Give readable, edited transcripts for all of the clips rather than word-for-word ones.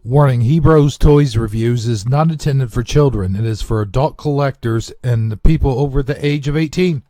Warning, Hebrews Toys Reviews is not intended for children. It is for adult collectors and people over the age of 18.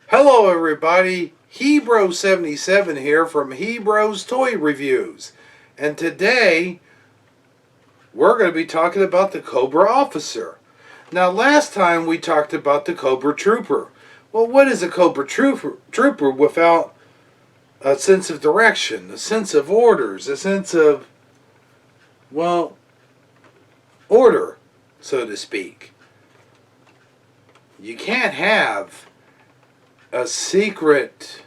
Hello everybody, Hebrew77 here from Hebrews Toy Reviews, and today we're going to be talking about the Cobra Officer. Now last time we talked about the Cobra Trooper. Well, what is a Cobra Trooper without a sense of direction, a sense of orders, a sense of, well, order, so to speak. You can't have a secret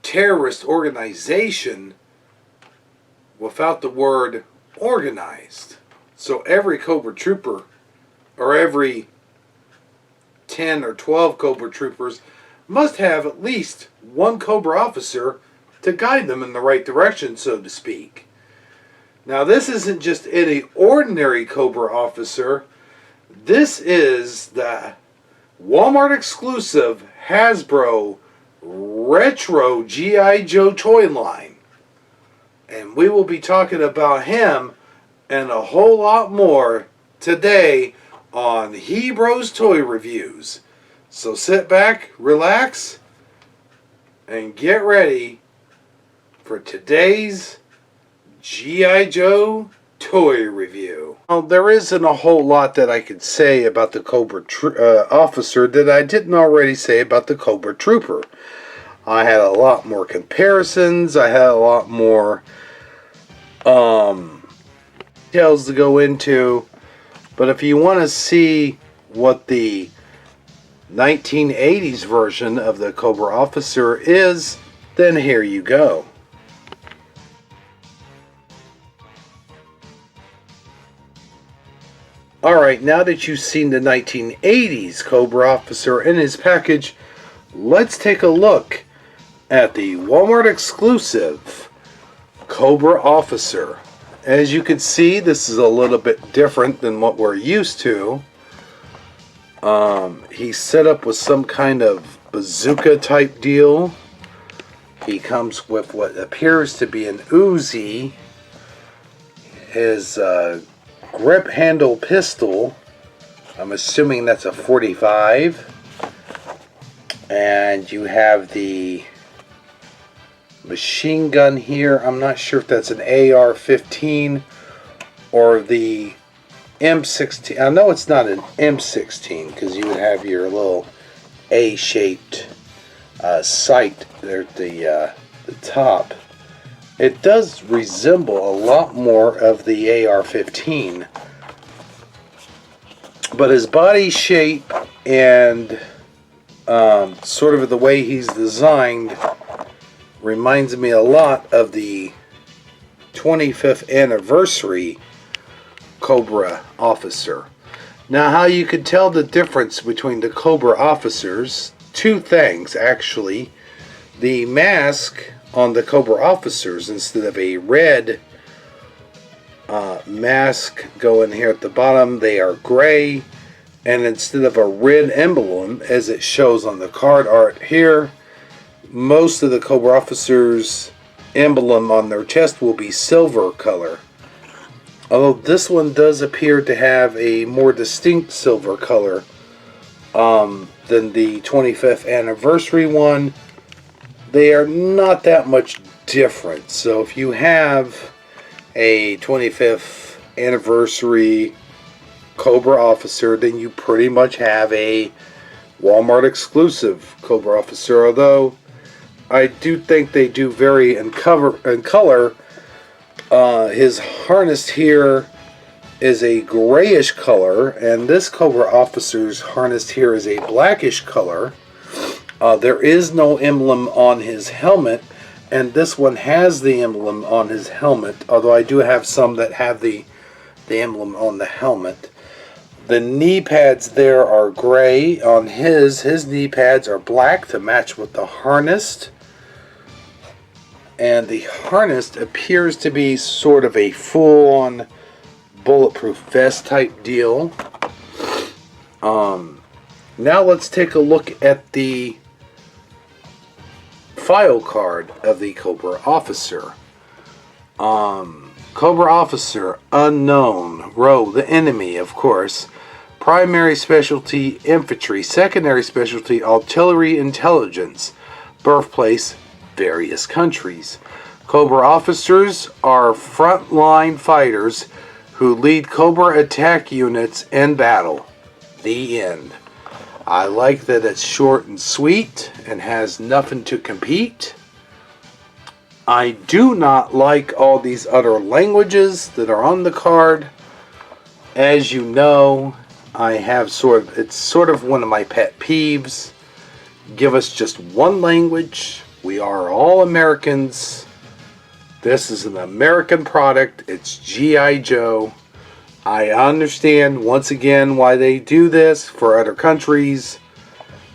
terrorist organization without the word organized. So every Cobra Trooper, or every 10 or 12 Cobra Troopers, must have at least one Cobra Officer to guide them in the right direction, so to speak. Now this isn't just any ordinary Cobra Officer. This is the Walmart exclusive Hasbro Retro G.I. Joe toy line. And we will be talking about him and a whole lot more today on Hebrews Toy Reviews. So sit back, relax, and get ready for today's G.I. Joe toy review. Well, there isn't a whole lot that I could say about the Cobra Officer that I didn't already say about the Cobra Trooper. I had a lot more comparisons. I had a lot more details to go into. But if you want to see what the 1980s version of the Cobra Officer is, then here you go. Alright, now that you've seen the 1980s Cobra Officer in his package, let's take a look at the Walmart exclusive Cobra Officer. As you can see, this is a little bit different than what we're used to. He's set up with some kind of bazooka type deal. He comes with what appears to be an Uzi. His grip handle pistol, I'm assuming that's a 45, and you have the machine gun here. I'm not sure if that's an AR-15 or the M16. I know it's not an M16 because you would have your little A-shaped sight there at the top. It does resemble a lot more of the AR-15, but his body shape and sort of the way he's designed reminds me a lot of the 25th anniversary Cobra Officer. Now, how you could tell the difference between the Cobra Officers, two things actually. The mask on the Cobra Officers, instead of a red mask going here at the bottom, they are gray, and instead of a red emblem as it shows on the card art here, most of the Cobra Officers emblem on their chest will be silver color, although this one does appear to have a more distinct silver color than the 25th anniversary one. They are not that much different. So if you have a 25th anniversary Cobra Officer, then you pretty much have a Walmart exclusive Cobra Officer. Although I do think they do vary in color. His harness here is a grayish color, and this Cobra Officer's harness here is a blackish color. There is no emblem on his helmet, and this one has the emblem on his helmet, although I do have some that have the the emblem on the helmet. The knee pads there are gray. On his knee pads are black to match with the harness. And the harness appears to be sort of a full-on bulletproof vest type deal. Now let's take a look at the file card of the Cobra Officer. Cobra Officer, unknown, row, the enemy, of course. Primary specialty, infantry. Secondary specialty, artillery intelligence. Birthplace, various countries. Cobra officers are frontline fighters who lead Cobra attack units in battle. The end. I like that it's short and sweet and has nothing to compete. I do not like all these other languages that are on the card. As you know, it's sort of one of my pet peeves. Give us just one language. We are all Americans. This is an American product. It's G.I. Joe. I understand once again why they do this for other countries,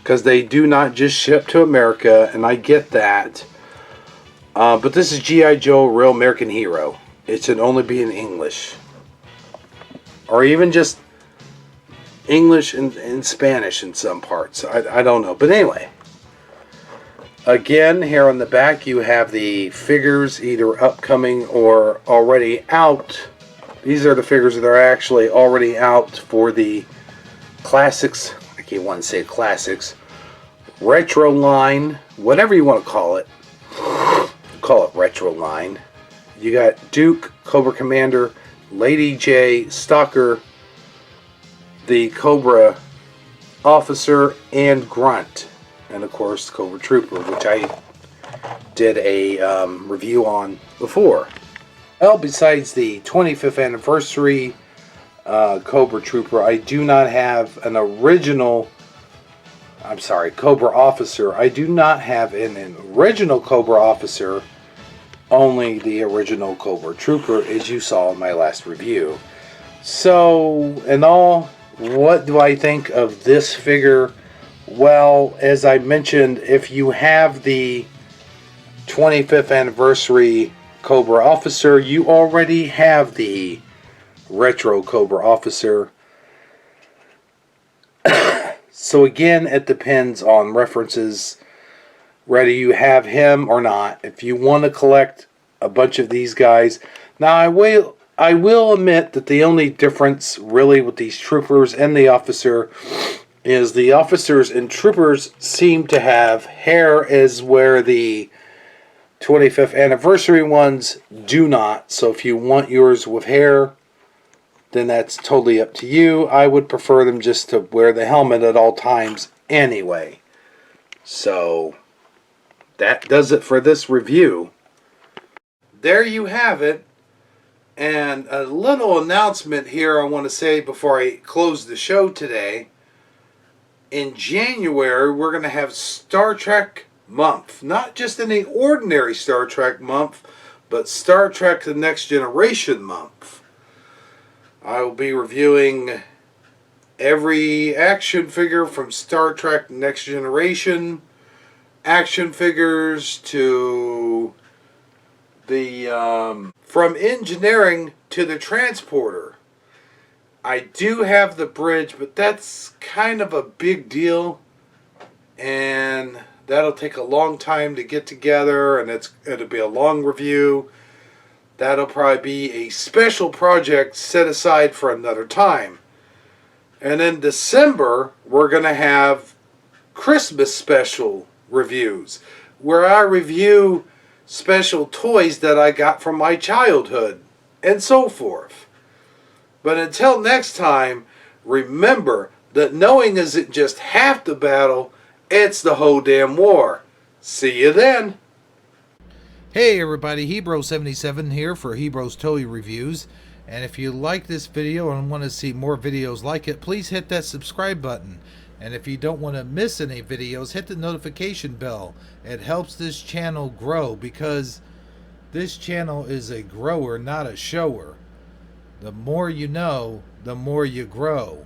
because they do not just ship to America, and I get that. But this is G.I. Joe, real American hero. It should only be in English, or even just English and Spanish in some parts. I don't know, but anyway. Again, here on the back you have the figures either upcoming or already out. These are the figures that are actually already out for the classics. I can't want to say classics. Retro line, whatever you want to call it. Call it retro line. You got Duke, Cobra Commander, Lady J, Stalker, the Cobra Officer, and Grunt. And of course, Cobra Trooper, which I did a review on before. Well, besides the 25th anniversary Cobra Trooper, I do not have an original. I'm sorry, Cobra Officer. I do not have an original Cobra Officer. Only the original Cobra Trooper, as you saw in my last review. So, in all, what do I think of this figure? Well, as I mentioned, if you have the 25th anniversary Cobra Officer, you already have the retro Cobra Officer. So again, it depends on references, whether you have him or not. If you want to collect a bunch of these guys. Now I will admit that the only difference really with these troopers and the officer is the officers and troopers seem to have hair, as where the 25th anniversary ones do not. So if you want yours with hair, then that's totally up to you. I would prefer them just to wear the helmet at all times anyway. So that does it for this review. There you have it. And a little announcement here I want to say before I close the show today. In January, we're going to have Star Trek month. Not just any ordinary Star Trek month, but Star Trek The Next Generation month. I will be reviewing every action figure from Star Trek Next Generation action figures to the from engineering to the transporter. I do have the bridge, but that's kind of a big deal, and that'll take a long time to get together, and it'll be a long review. That'll probably be a special project set aside for another time. And in December, we're going to have Christmas special reviews, where I review special toys that I got from my childhood, and so forth. But until next time, remember that knowing isn't just half the battle, it's the whole damn war. See you then. Hey everybody, Hebro77 here for Hebro's Toy Reviews. And if you like this video and want to see more videos like it, please hit that subscribe button. And if you don't want to miss any videos, hit the notification bell. It helps this channel grow, because this channel is a grower, not a shower. The more you know, the more you grow.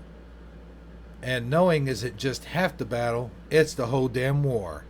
And knowing isn't just half the battle, it's the whole damn war.